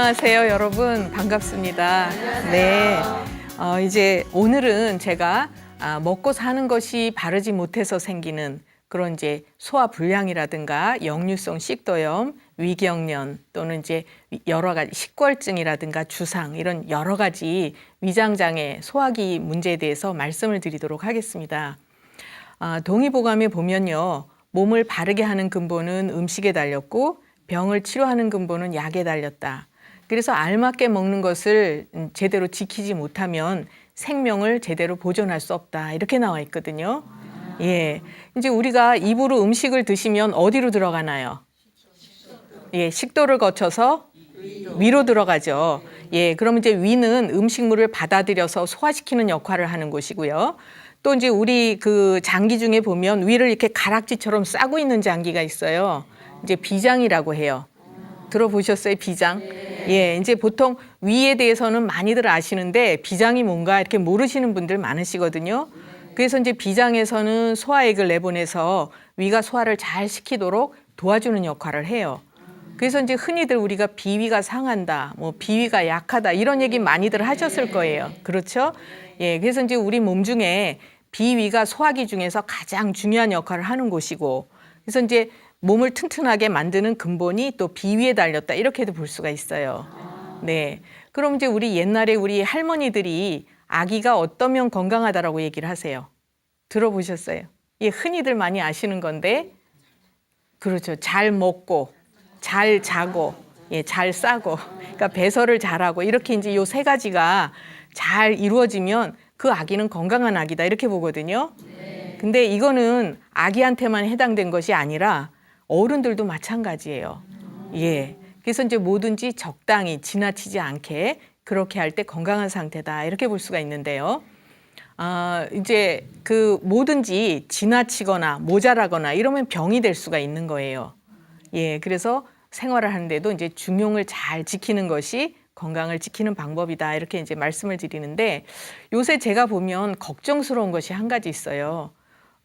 안녕하세요, 여러분. 반갑습니다. 네. 이제 오늘은 제가 먹고 사는 것이 바르지 못해서 생기는 그런 이제 소화불량이라든가 역류성 식도염, 위경련 또는 이제 여러 가지 식골증이라든가 주상 이런 여러 가지 위장장애, 소화기 문제에 대해서 말씀을 드리도록 하겠습니다. 동의보감에 보면요. 몸을 바르게 하는 근본은 음식에 달렸고 병을 치료하는 근본은 약에 달렸다. 그래서 알맞게 먹는 것을 제대로 지키지 못하면 생명을 제대로 보존할 수 없다. 이렇게 나와 있거든요. 예. 이제 우리가 입으로 음식을 드시면 어디로 들어가나요? 예, 식도를 거쳐서 위로 들어가죠. 예, 그럼 이제 위는 음식물을 받아들여서 소화시키는 역할을 하는 곳이고요. 또 이제 우리 그 장기 중에 보면 위를 이렇게 가락지처럼 싸고 있는 장기가 있어요. 이제 비장이라고 해요. 들어보셨어요, 비장? 예, 이제 보통 위에 대해서는 많이들 아시는데 비장이 뭔가 이렇게 모르시는 분들 많으시거든요. 그래서 이제 비장에서는 소화액을 내보내서 위가 소화를 잘 시키도록 도와주는 역할을 해요. 그래서 이제 흔히들 우리가 비위가 상한다, 뭐 비위가 약하다 이런 얘기 많이들 하셨을 거예요. 그렇죠? 예, 그래서 이제 우리 몸 중에 비위가 소화기 중에서 가장 중요한 역할을 하는 곳이고, 그래서 이제 몸을 튼튼하게 만드는 근본이 또 비위에 달렸다 이렇게도 볼 수가 있어요. 네, 그럼 이제 우리 옛날에 우리 할머니들이 아기가 어떠면 건강하다라고 얘기를 하세요. 들어보셨어요? 예, 흔히들 많이 아시는 건데, 그렇죠. 잘 먹고, 잘 자고, 예, 잘 싸고, 그러니까 배설을 잘하고 이렇게 이제 요 세 가지가 잘 이루어지면 그 아기는 건강한 아기다 이렇게 보거든요. 근데 이거는 아기한테만 해당된 것이 아니라 어른들도 마찬가지예요. 예. 그래서 이제 뭐든지 적당히 지나치지 않게 그렇게 할 때 건강한 상태다 이렇게 볼 수가 있는데요. 이제 그 뭐든지 지나치거나 모자라거나 이러면 병이 될 수가 있는 거예요. 예. 그래서 생활을 하는데도 이제 중용을 잘 지키는 것이 건강을 지키는 방법이다 이렇게 이제 말씀을 드리는데, 요새 제가 보면 걱정스러운 것이 한 가지 있어요.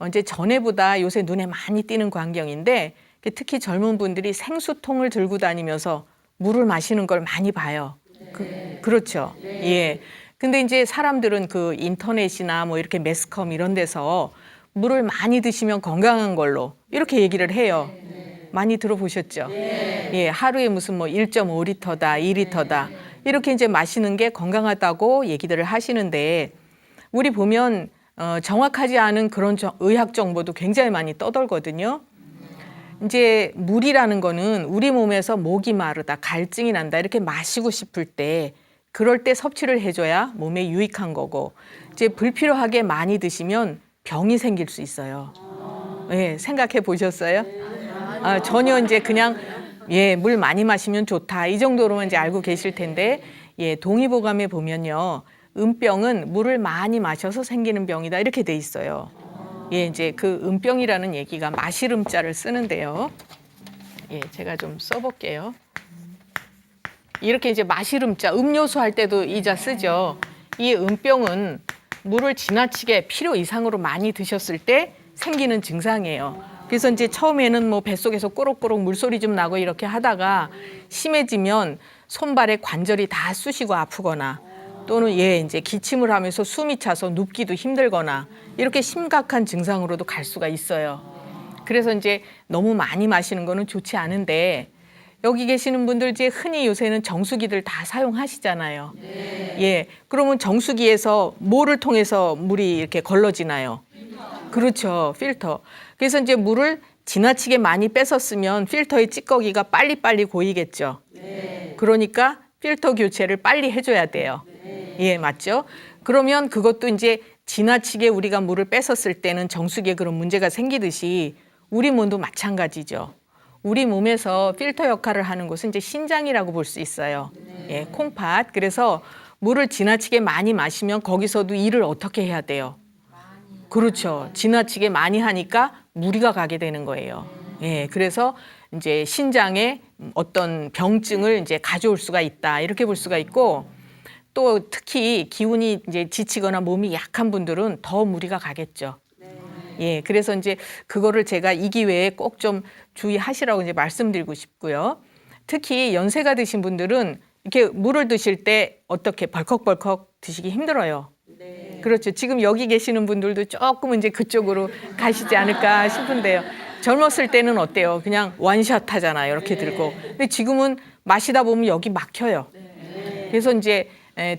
이제 전에보다 요새 눈에 많이 띄는 광경인데, 특히 젊은 분들이 생수통을 들고 다니면서 물을 마시는 걸 많이 봐요. 그렇죠. 예. 근데 이제 사람들은 그 인터넷이나 뭐 이렇게 매스컴 이런 데서 물을 많이 드시면 건강한 걸로 이렇게 얘기를 해요. 많이 들어보셨죠? 예, 하루에 무슨 뭐 1.5리터다, 2리터다 이렇게 이제 마시는 게 건강하다고 얘기들을 하시는데, 우리 보면 정확하지 않은 그런 의학 정보도 굉장히 많이 떠돌거든요. 이제 물이라는 거는 우리 몸에서 목이 마르다, 갈증이 난다 이렇게 마시고 싶을 때, 그럴 때 섭취를 해줘야 몸에 유익한 거고, 이제 불필요하게 많이 드시면 병이 생길 수 있어요. 예, 생각해 보셨어요? 전혀 이제 그냥 예, 물 많이 마시면 좋다 이 정도로만 이제 알고 계실 텐데, 예, 동의보감에 보면요, 음병은 물을 많이 마셔서 생기는 병이다 이렇게 돼 있어요. 예, 이제 그 음병이라는 얘기가 마시름자를 쓰는데요. 예, 제가 좀 써볼게요. 이렇게 이제 마시름자, 음료수 할 때도 이 자 쓰죠. 이 음병은 물을 지나치게 필요 이상으로 많이 드셨을 때 생기는 증상이에요. 그래서 이제 처음에는 뭐 뱃속에서 꼬록꼬록 물소리 좀 나고 이렇게 하다가 심해지면 손발의 관절이 다 쑤시고 아프거나, 또는 예, 이제 기침을 하면서 숨이 차서 눕기도 힘들거나 이렇게 심각한 증상으로도 갈 수가 있어요. 그래서 이제 너무 많이 마시는 거는 좋지 않은데, 여기 계시는 분들 이제 흔히 요새는 정수기들 다 사용하시잖아요. 예, 그러면 정수기에서 뭐를 통해서 물이 이렇게 걸러지나요? 그렇죠, 필터. 그래서 이제 물을 지나치게 많이 뺏었으면 필터의 찌꺼기가 빨리빨리 고이겠죠. 그러니까 필터 교체를 빨리 해줘야 돼요. 예, 맞죠? 그러면 그것도 이제 지나치게 우리가 물을 뺏었을 때는 정수기에 그런 문제가 생기듯이 우리 몸도 마찬가지죠. 우리 몸에서 필터 역할을 하는 곳은 이제 신장이라고 볼 수 있어요. 예, 콩팥. 그래서 물을 지나치게 많이 마시면 거기서도 일을 어떻게 해야 돼요? 그렇죠. 지나치게 많이 하니까 무리가 가게 되는 거예요. 예, 그래서 이제 신장에 어떤 병증을 이제 가져올 수가 있다 이렇게 볼 수가 있고, 또 특히 기운이 이제 지치거나 몸이 약한 분들은 더 무리가 가겠죠. 예, 그래서 이제 그거를 제가 이 기회에 꼭 좀 주의하시라고 이제 말씀드리고 싶고요. 특히 연세가 드신 분들은 이렇게 물을 드실 때 어떻게 벌컥벌컥 드시기 힘들어요. 그렇죠. 지금 여기 계시는 분들도 조금은 이제 그쪽으로 가시지 않을까 싶은데요. 젊었을 때는 어때요? 그냥 원샷 하잖아요. 이렇게 들고. 근데 지금은 마시다 보면 여기 막혀요. 그래서 이제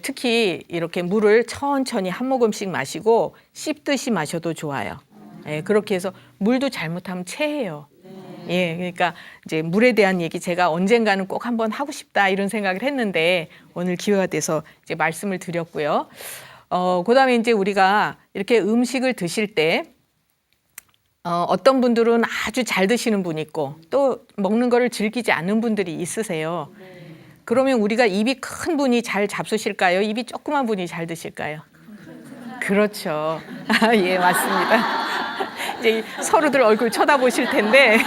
특히 이렇게 물을 천천히 한 모금씩 마시고 씹듯이 마셔도 좋아요. 그렇게 해서 물도 잘못하면 체해요. 예, 그러니까 이제 물에 대한 얘기 제가 언젠가는 꼭 한번 하고 싶다 이런 생각을 했는데 오늘 기회가 돼서 이제 말씀을 드렸고요. 그다음에 이제 우리가 이렇게 음식을 드실 때 어떤 분들은 아주 잘 드시는 분이 있고 또 먹는 거를 즐기지 않는 분들이 있으세요. 그러면 우리가 입이 큰 분이 잘 잡수실까요? 입이 조그만 분이 잘 드실까요? 그렇죠. 예, 맞습니다. 이제 서로들 얼굴 쳐다보실 텐데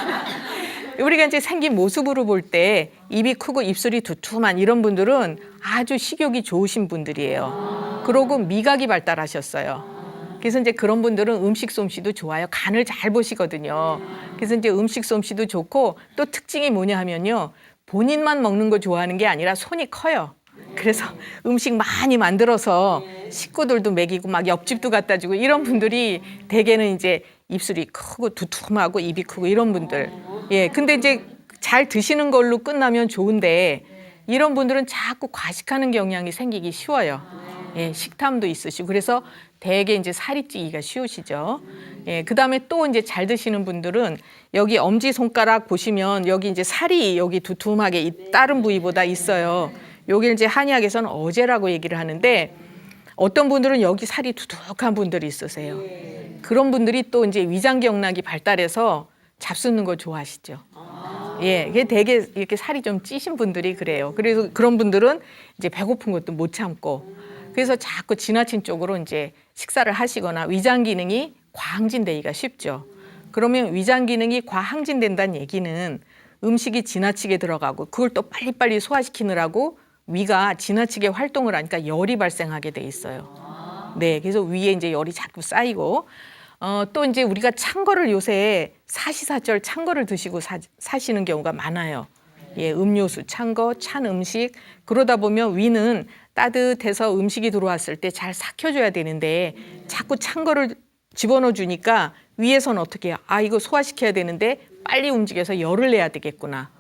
우리가 이제 생긴 모습으로 볼 때 입이 크고 입술이 두툼한 이런 분들은 아주 식욕이 좋으신 분들이에요. 그러고 미각이 발달하셨어요. 그래서 이제 그런 분들은 음식 솜씨도 좋아요. 간을 잘 보시거든요. 그래서 이제 음식 솜씨도 좋고 또 특징이 뭐냐 하면요. 본인만 먹는 거 좋아하는 게 아니라 손이 커요. 그래서 음식 많이 만들어서 식구들도 먹이고 막 옆집도 갖다 주고 이런 분들이 대개는 이제 입술이 크고 두툼하고 입이 크고 이런 분들. 예, 근데 이제 잘 드시는 걸로 끝나면 좋은데 이런 분들은 자꾸 과식하는 경향이 생기기 쉬워요. 예, 식탐도 있으시고 그래서 대개 이제 살이 찌기가 쉬우시죠. 예, 그다음에 또 이제 잘 드시는 분들은 여기 엄지 손가락 보시면 여기 이제 살이 여기 두툼하게 다른 부위보다 있어요. 여기 이제 한의학에서는 어제라고 얘기를 하는데 어떤 분들은 여기 살이 두둑한 분들이 있으세요. 그런 분들이 또 이제 위장경락이 발달해서 잡수는 거 좋아하시죠. 예, 이게 되게 이렇게 살이 좀 찌신 분들이 그래요. 그래서 그런 분들은 이제 배고픈 것도 못 참고 그래서 자꾸 지나친 쪽으로 이제 식사를 하시거나 위장 기능이 과항진되기가 쉽죠. 그러면 위장 기능이 과항진된다는 얘기는 음식이 지나치게 들어가고 그걸 또 빨리빨리 소화시키느라고 위가 지나치게 활동을 하니까 열이 발생하게 돼 있어요. 네, 그래서 위에 이제 열이 자꾸 쌓이고 또 이제 우리가 찬 거를 요새 사시사철 찬 거를 드시고 사시는 경우가 많아요. 예, 음료수 찬 거, 찬 음식 그러다 보면 위는 따뜻해서 음식이 들어왔을 때 잘 삭혀줘야 되는데 자꾸 찬 거를 집어넣어 주니까 위에서는 어떻게 해요? 아, 이거 소화시켜야 되는데 빨리 움직여서 열을 내야 되겠구나.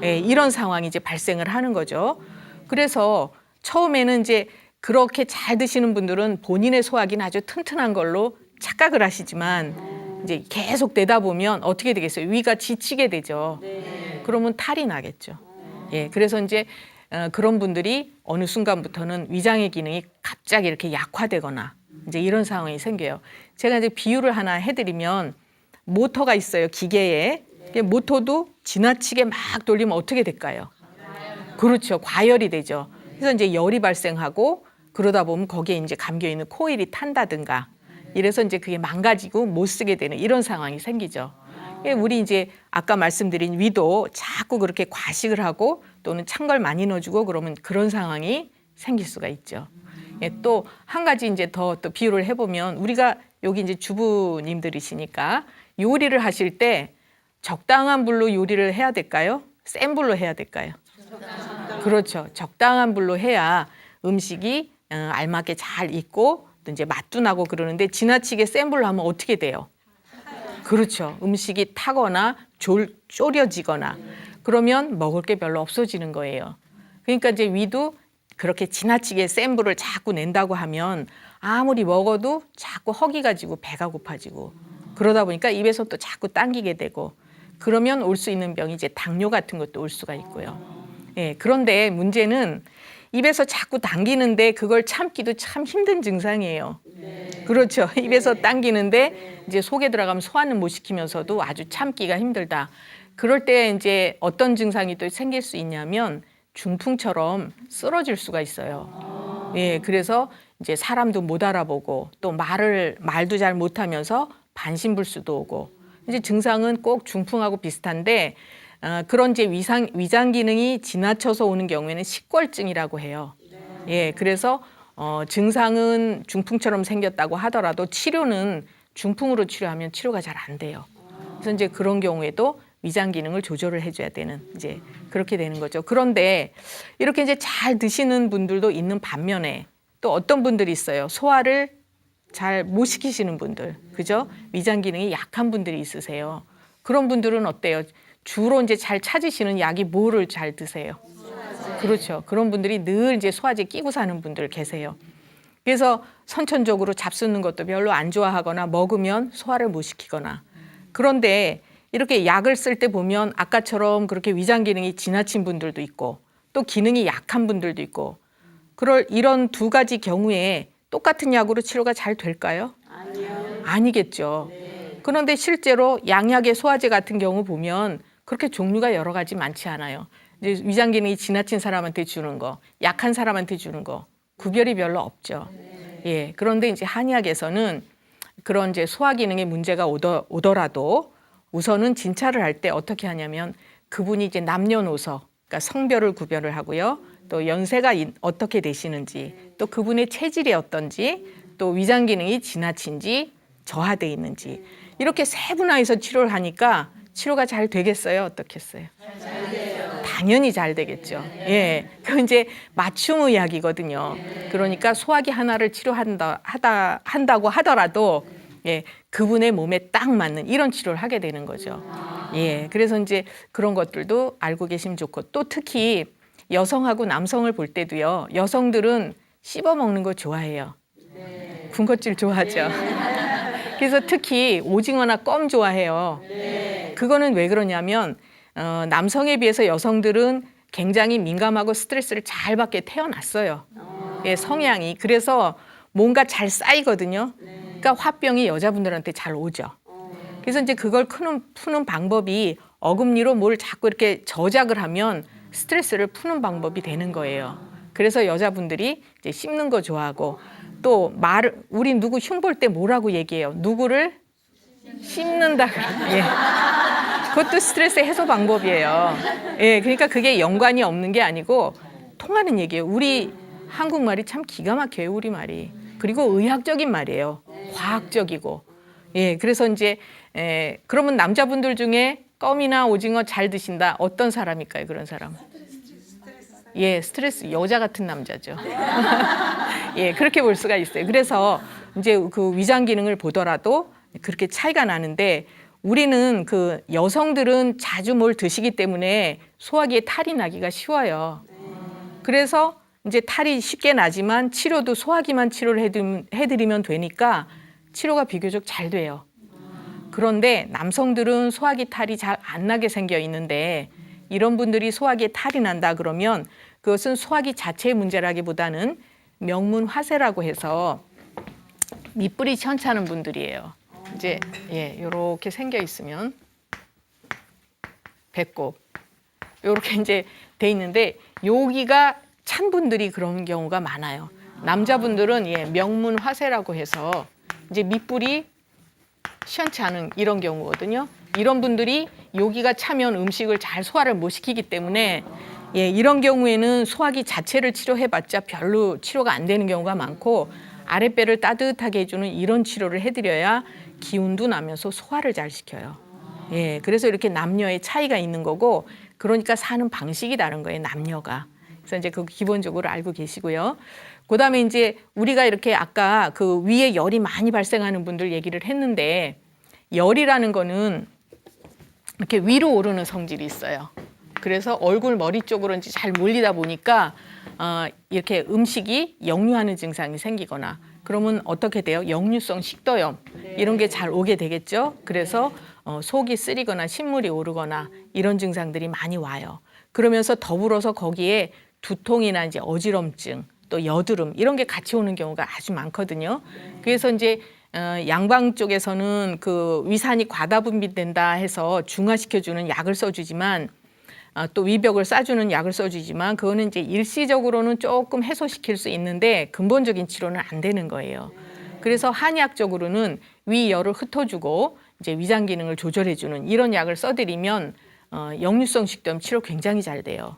예, 이런 상황이 이제 발생을 하는 거죠. 그래서 처음에는 이제 그렇게 잘 드시는 분들은 본인의 소화기는 아주 튼튼한 걸로 착각을 하시지만 이제 계속 되다 보면 어떻게 되겠어요? 위가 지치게 되죠. 그러면 탈이 나겠죠. 예, 그래서 이제 그런 분들이 어느 순간부터는 위장의 기능이 갑자기 이렇게 약화되거나 이제 이런 상황이 생겨요. 제가 이제 비유를 하나 해드리면 모터가 있어요, 기계에. 모터도 지나치게 막 돌리면 어떻게 될까요? 그렇죠, 과열이 되죠. 그래서 이제 열이 발생하고 그러다 보면 거기에 이제 감겨 있는 코일이 탄다든가 이래서 이제 그게 망가지고 못 쓰게 되는 이런 상황이 생기죠. 우리 이제 아까 말씀드린 위도 자꾸 그렇게 과식을 하고 또는 찬 걸 많이 넣어주고 그러면 그런 상황이 생길 수가 있죠. 또 한 가지 이제 더 또 비유를 해보면 우리가 여기 이제 주부님들이시니까 요리를 하실 때 적당한 불로 요리를 해야 될까요? 센 불로 해야 될까요? 그렇죠. 적당한 불로 해야 음식이 알맞게 잘 익고 또 이제 맛도 나고 그러는데 지나치게 센 불로 하면 어떻게 돼요? 그렇죠. 음식이 타거나 졸여지거나 그러면 먹을 게 별로 없어지는 거예요. 그러니까 이제 위도 그렇게 지나치게 센 불을 자꾸 낸다고 하면 아무리 먹어도 자꾸 허기가 지고 배가 고파지고 그러다 보니까 입에서 또 자꾸 당기게 되고 그러면 올 수 있는 병이 이제 당뇨 같은 것도 올 수가 있고요. 예, 그런데 문제는 입에서 자꾸 당기는데 그걸 참기도 참 힘든 증상이에요. 그렇죠. 입에서 당기는데 이제 속에 들어가면 소화는 못 시키면서도 아주 참기가 힘들다. 그럴 때 이제 어떤 증상이 또 생길 수 있냐면 중풍처럼 쓰러질 수가 있어요. 예, 그래서 이제 사람도 못 알아보고 또 말도 잘 못하면서 반신불수도 오고 이제 증상은 꼭 중풍하고 비슷한데 그런 이제 위장 기능이 지나쳐서 오는 경우에는 식골증이라고 해요. 예, 그래서 증상은 중풍처럼 생겼다고 하더라도 치료는 중풍으로 치료하면 치료가 잘 안 돼요. 그래서 이제 그런 경우에도 위장 기능을 조절을 해줘야 되는 이제 그렇게 되는 거죠. 그런데 이렇게 이제 잘 드시는 분들도 있는 반면에 또 어떤 분들이 있어요. 소화를 잘 못 시키시는 분들, 그죠? 위장 기능이 약한 분들이 있으세요. 그런 분들은 어때요? 주로 이제 잘 찾으시는 약이 뭐를 잘 드세요? 그렇죠. 그런 분들이 늘 이제 소화제 끼고 사는 분들 계세요. 그래서 선천적으로 잡수는 것도 별로 안 좋아하거나 먹으면 소화를 못 시키거나. 그런데 이렇게 약을 쓸 때 보면 아까처럼 그렇게 위장 기능이 지나친 분들도 있고 또 기능이 약한 분들도 있고 이런 두 가지 경우에 똑같은 약으로 치료가 잘 될까요? 아니요. 아니겠죠. 그런데 실제로 양약의 소화제 같은 경우 보면 그렇게 종류가 여러 가지 많지 않아요. 이제 위장 기능이 지나친 사람한테 주는 거, 약한 사람한테 주는 거 구별이 별로 없죠. 예. 그런데 이제 한의학에서는 그런 이제 소화 기능에 문제가 오더라도 우선은 진찰을 할 때 어떻게 하냐면 그분이 이제 남녀노소, 그러니까 성별을 구별을 하고요. 또 연세가 어떻게 되시는지, 또 그분의 체질이 어떤지, 또 위장 기능이 지나친지 저하돼 있는지 이렇게 세분화해서 치료를 하니까 치료가 잘 되겠어요? 어떻겠어요? 잘 돼요. 당연히 잘 되겠죠. 예, 그 이제 맞춤 의학이거든요. 그러니까 소화기 하나를 한다고 하더라도 예, 그분의 몸에 딱 맞는 이런 치료를 하게 되는 거죠. 예, 그래서 이제 그런 것들도 알고 계시면 좋고 또 특히 여성하고 남성을 볼 때도요. 여성들은 씹어 먹는 거 좋아해요. 군것질 좋아하죠. 그래서 특히 오징어나 껌 좋아해요. 그거는 왜 그러냐면 남성에 비해서 여성들은 굉장히 민감하고 스트레스를 잘 받게 태어났어요. 예, 성향이. 그래서 뭔가 잘 쌓이거든요. 그러니까 화병이 여자분들한테 잘 오죠. 그래서 이제 그걸 푸는 방법이 어금니로 뭘 자꾸 이렇게 저작을 하면 스트레스를 푸는 방법이 되는 거예요. 그래서 여자분들이 이제 씹는 거 좋아하고 또 우리 누구 흉볼 때 뭐라고 얘기해요? 누구를 씹는다. 예. 그것도 스트레스 해소 방법이에요. 예, 그러니까 그게 연관이 없는 게 아니고 통하는 얘기예요. 우리 한국말이 참 기가 막혀요, 우리말이. 그리고 의학적인 말이에요. 과학적이고. 예, 그래서 이제 그러면 남자분들 중에 껌이나 오징어 잘 드신다. 어떤 사람일까요, 그런 사람? 예, 스트레스 여자 같은 남자죠. 예, 그렇게 볼 수가 있어요. 그래서 이제 그 위장 기능을 보더라도 그렇게 차이가 나는데 우리는 그 여성들은 자주 뭘 드시기 때문에 소화기에 탈이 나기가 쉬워요. 그래서 이제 탈이 쉽게 나지만 치료도 소화기만 치료를 해드리면 되니까 치료가 비교적 잘 돼요. 그런데 남성들은 소화기 탈이 잘 안 나게 생겨 있는데 이런 분들이 소화기에 탈이 난다 그러면 그것은 소화기 자체의 문제라기보다는 명문 화세라고 해서 밑불이 시원찮은 분들이에요. 이제 예, 이렇게 생겨 있으면 배꼽 이렇게 이제 돼 있는데 여기가 찬 분들이 그런 경우가 많아요. 남자분들은 예, 명문 화세라고 해서 이제 밑불이 시원치 않은 이런 경우거든요. 이런 분들이 여기가 차면 음식을 잘 소화를 못 시키기 때문에 예, 이런 경우에는 소화기 자체를 치료해봤자 별로 치료가 안 되는 경우가 많고 아랫배를 따뜻하게 해주는 이런 치료를 해드려야 기운도 나면서 소화를 잘 시켜요. 예, 그래서 이렇게 남녀의 차이가 있는 거고 그러니까 사는 방식이 다른 거예요, 남녀가. 그래서 이제 그 기본적으로 알고 계시고요. 그다음에 이제 우리가 이렇게 아까 그 위에 열이 많이 발생하는 분들 얘기를 했는데 열이라는 거는 이렇게 위로 오르는 성질이 있어요. 그래서 얼굴 머리 쪽으로 이제 잘 몰리다 보니까 이렇게 음식이 역류하는 증상이 생기거나 그러면 어떻게 돼요? 역류성 식도염 이런 게 잘 오게 되겠죠. 그래서 속이 쓰리거나 신물이 오르거나 이런 증상들이 많이 와요. 그러면서 더불어서 거기에 두통이나 이제 어지럼증 또 여드름 이런 게 같이 오는 경우가 아주 많거든요. 그래서 이제 양방 쪽에서는 그 위산이 과다 분비된다 해서 중화시켜주는 약을 써주지만 또 위벽을 싸주는 약을 써주지만 그거는 이제 일시적으로는 조금 해소시킬 수 있는데 근본적인 치료는 안 되는 거예요. 그래서 한의학적으로는 위열을 흩어주고 이제 위장 기능을 조절해주는 이런 약을 써드리면 역류성 식도염 치료 굉장히 잘 돼요.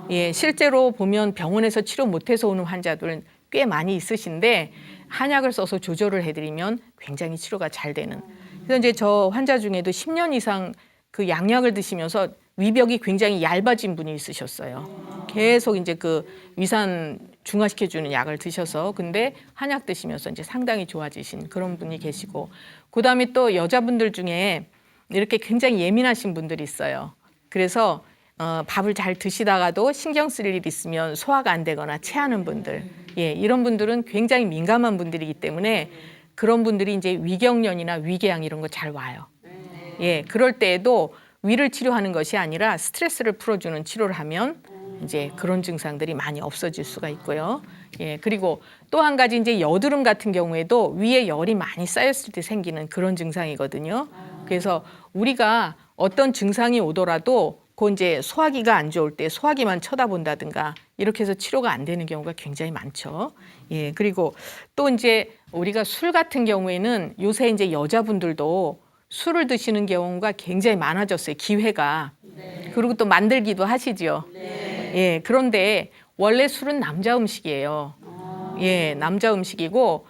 예, 실제로 보면 병원에서 치료 못해서 오는 환자들은 꽤 많이 있으신데 한약을 써서 조절을 해드리면 굉장히 치료가 잘 되는. 그래서 이제 저 환자 중에도 10년 이상 그 양약을 드시면서 위벽이 굉장히 얇아진 분이 있으셨어요. 계속 이제 그 위산 중화시켜주는 약을 드셔서 근데 한약 드시면서 이제 상당히 좋아지신 그런 분이 계시고 그다음에 또 여자분들 중에 이렇게 굉장히 예민하신 분들이 있어요. 그래서 밥을 잘 드시다가도 신경 쓸 일 있으면 소화가 안 되거나 체하는 분들, 예, 이런 분들은 굉장히 민감한 분들이기 때문에 그런 분들이 이제 위경련이나 위궤양 이런 거 잘 와요. 예, 그럴 때에도 위를 치료하는 것이 아니라 스트레스를 풀어주는 치료를 하면 이제 그런 증상들이 많이 없어질 수가 있고요. 예, 그리고 또 한 가지 이제 여드름 같은 경우에도 위에 열이 많이 쌓였을 때 생기는 그런 증상이거든요. 그래서 우리가 어떤 증상이 오더라도 그 이제 소화기가 안 좋을 때 소화기만 쳐다본다든가 이렇게 해서 치료가 안 되는 경우가 굉장히 많죠. 예, 그리고 또 이제 우리가 술 같은 경우에는 요새 이제 여자분들도 술을 드시는 경우가 굉장히 많아졌어요. 기회가. 그리고 또 만들기도 하시죠. 예, 그런데 원래 술은 남자 음식이에요. 예, 남자 음식이고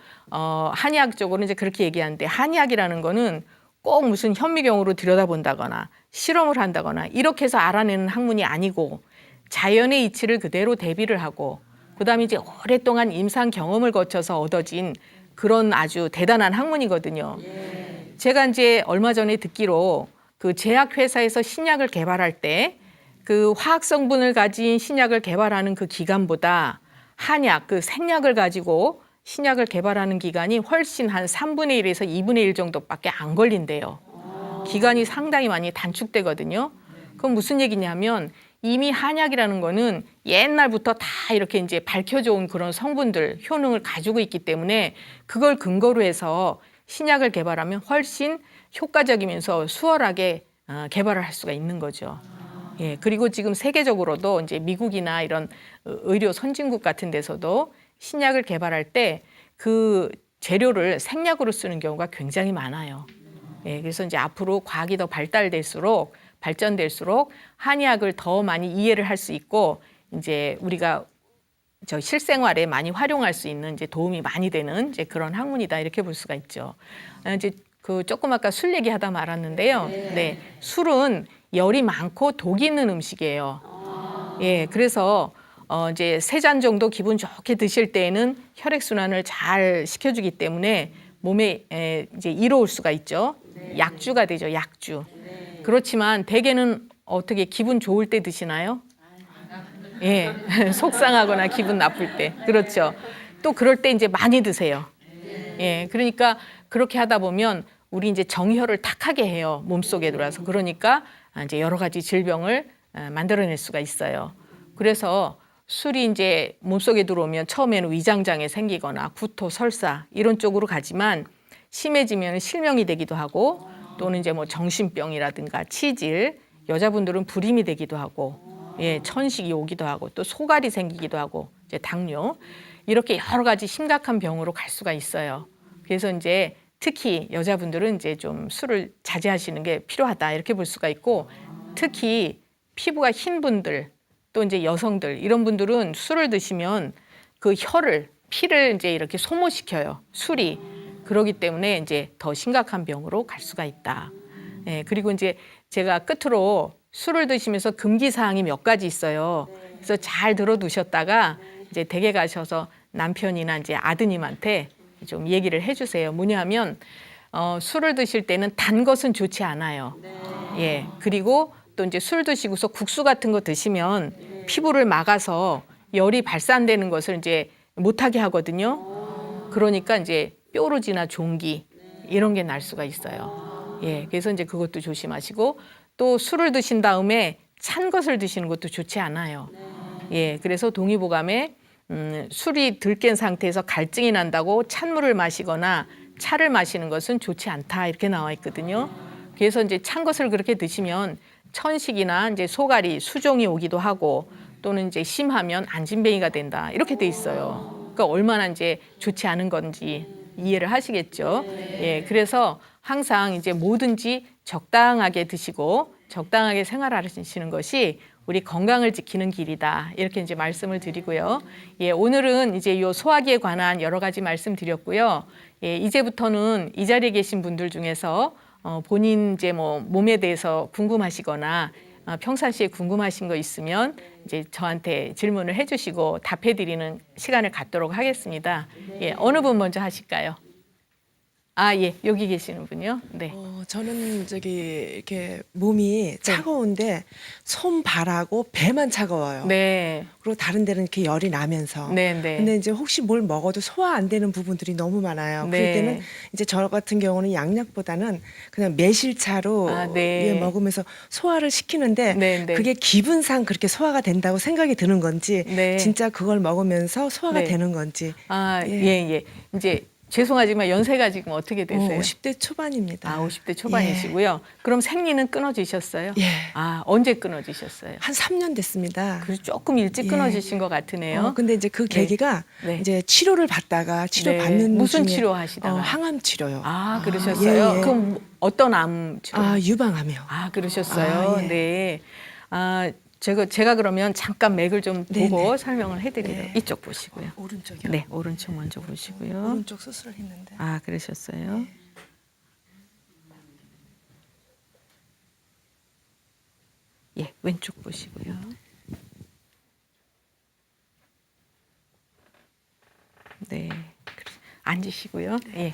한의학적으로 이제 그렇게 얘기하는데 한의학이라는 거는 꼭 무슨 현미경으로 들여다본다거나 실험을 한다거나 이렇게 해서 알아내는 학문이 아니고 자연의 이치를 그대로 대비를 하고 그다음에 이제 오랫동안 임상 경험을 거쳐서 얻어진 그런 아주 대단한 학문이거든요. 제가 이제 얼마 전에 듣기로 그 제약회사에서 신약을 개발할 때 그 화학 성분을 가진 신약을 개발하는 그 기간보다 한약, 그 생약을 가지고 신약을 개발하는 기간이 훨씬 한 3분의 1에서 2분의 1 정도밖에 안 걸린대요. 기간이 상당히 많이 단축되거든요. 그건 무슨 얘기냐면 이미 한약이라는 거는 옛날부터 다 이렇게 이제 밝혀져 온 그런 성분들, 효능을 가지고 있기 때문에 그걸 근거로 해서 신약을 개발하면 훨씬 효과적이면서 수월하게 개발을 할 수가 있는 거죠. 예, 그리고 지금 세계적으로도 이제 미국이나 이런 의료 선진국 같은 데서도 신약을 개발할 때 그 재료를 생약으로 쓰는 경우가 굉장히 많아요. 예, 그래서 이제 앞으로 과학이 더 발전될수록 한의학을 더 많이 이해를 할 수 있고 이제 우리가 저 실생활에 많이 활용할 수 있는 이제 도움이 많이 되는 이제 그런 학문이다 이렇게 볼 수가 있죠. 이제 그 조금 아까 술 얘기하다 말았는데요. 네, 술은 열이 많고 독이 있는 음식이에요. 예, 그래서 이제 3잔 정도 기분 좋게 드실 때에는 혈액 순환을 잘 시켜주기 때문에 몸에 이제 이로울 수가 있죠. 약주가 되죠, 약주. 그렇지만 대개는 어떻게 기분 좋을 때 드시나요? 예, 속상하거나 기분 나쁠 때. 그렇죠. 또 그럴 때 이제 많이 드세요. 예, 그러니까 그렇게 하다 보면 우리 이제 정혈을 탁하게 해요. 몸속에 들어와서. 그러니까 이제 여러 가지 질병을 만들어낼 수가 있어요. 그래서 술이 이제 몸속에 들어오면 처음에는 위장장애 생기거나 구토, 설사 이런 쪽으로 가지만 심해지면 실명이 되기도 하고 또는 이제 뭐 정신병이라든가 치질, 여자분들은 불임이 되기도 하고 예, 천식이 오기도 하고 또 소갈이 생기기도 하고 이제 당뇨 이렇게 여러 가지 심각한 병으로 갈 수가 있어요. 그래서 이제 특히 여자분들은 이제 좀 술을 자제하시는 게 필요하다 이렇게 볼 수가 있고 특히 피부가 흰 분들 또 이제 여성들 이런 분들은 술을 드시면 그 피를 이제 이렇게 소모시켜요. 술이. 그러기 때문에 이제 더 심각한 병으로 갈 수가 있다. 예, 그리고 이제 제가 끝으로 술을 드시면서 금기 사항이 몇 가지 있어요. 그래서 잘 들어두셨다가 이제 댁에 가셔서 남편이나 이제 아드님한테 좀 얘기를 해주세요. 뭐냐면 술을 드실 때는 단 것은 좋지 않아요. 예, 그리고 또 이제 술 드시고서 국수 같은 거 드시면 피부를 막아서 열이 발산되는 것을 이제 못하게 하거든요. 그러니까 이제 뾰루지나 종기 이런 게 날 수가 있어요. 예, 그래서 이제 그것도 조심하시고 또 술을 드신 다음에 찬 것을 드시는 것도 좋지 않아요. 예, 그래서 동의보감에 술이 들깬 상태에서 갈증이 난다고 찬물을 마시거나 차를 마시는 것은 좋지 않다 이렇게 나와 있거든요. 그래서 이제 찬 것을 그렇게 드시면 천식이나 이제 소갈이 수종이 오기도 하고 또는 이제 심하면 안진뱅이가 된다 이렇게 돼 있어요. 그러니까 얼마나 이제 좋지 않은 건지 이해를 하시겠죠. 예, 그래서 항상 이제 뭐든지 적당하게 드시고 적당하게 생활하시는 것이 우리 건강을 지키는 길이다 이렇게 이제 말씀을 드리고요. 예, 오늘은 이제 요 소화기에 관한 여러 가지 말씀드렸고요. 예, 이제부터는 이 자리에 계신 분들 중에서 본인 이제 뭐 몸에 대해서 궁금하시거나 평상시에 궁금하신 거 있으면 이제 저한테 질문을 해주시고 답해드리는 시간을 갖도록 하겠습니다. 예, 어느 분 먼저 하실까요? 아, 예, 여기 계시는 분요. 네. 저는 이렇게 몸이 차가운데 손발하고 배만 차가워요. 네. 그리고 다른 데는 이렇게 열이 나면서. 네, 네. 근데 이제 혹시 뭘 먹어도 소화 안 되는 부분들이 너무 많아요. 네. 그럴 때는 이제 저 같은 경우는 양약보다는 그냥 매실차로 네. 먹으면서 소화를 시키는데 네, 네. 그게 기분상 그렇게 소화가 된다고 생각이 드는 건지 네. 진짜 그걸 먹으면서 소화가 네. 되는 건지. 아, 예. 예, 예. 이제 죄송하지만 연세가 지금 어떻게 되세요? 50대 초반입니다. 아, 50대 초반이시고요. 그럼 생리는 끊어지셨어요? 예. 아, 언제 끊어지셨어요? 한 3년 됐습니다. 그래서 조금 일찍 예. 끊어지신 것 같으네요. 근데 이제 그 계기가 네. 이제 치료를 받다가 치료 네. 받는 무슨 중에 치료 하시다가? 항암 치료요. 아, 그러셨어요? 예, 예. 그럼 어떤 암 치료? 유방암이요. 아, 그러셨어요? 아, 예. 네. 아, 제가 그러면 잠깐 맥을 좀 보고 네. 설명을 해드려요. 네. 이쪽 보시고요. 오른쪽이요. 네, 오른쪽 먼저 보시고요. 오른쪽 수술을 했는데. 아, 그러셨어요? 예, 왼쪽 보시고요. 네, 앉으시고요. 예.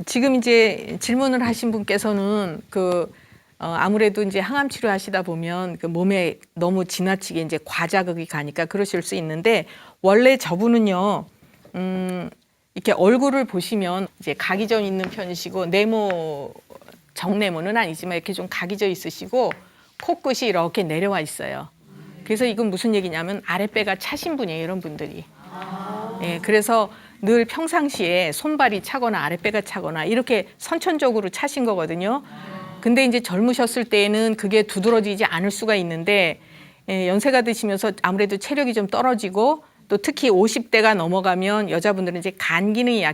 지금 이제 질문을 하신 분께서는 아무래도 이제 항암 치료하시다 보면 그 몸에 너무 지나치게 이제 과자극이 가니까 그러실 수 있는데 원래 저분은요, 이렇게 얼굴을 보시면 이제 각이 좀 있는 편이시고 정내모는 아니지만 이렇게 좀 각이 져 있으시고 코끝이 이렇게 내려와 있어요. 그래서 이건 무슨 얘기냐면 아랫배가 차신 분이에요, 이런 분들이. 예, 그래서 늘 평상시에 손발이 차거나 아랫배가 차거나 이렇게 선천적으로 차신 거거든요. 근데 이제 젊으셨을 때에는 그게 두드러지지 않을 수가 있는데 연세가 드시면서 아무래도 체력이 좀 떨어지고 또 특히 50대가 넘어가면 여자분들은 이제 간 기능이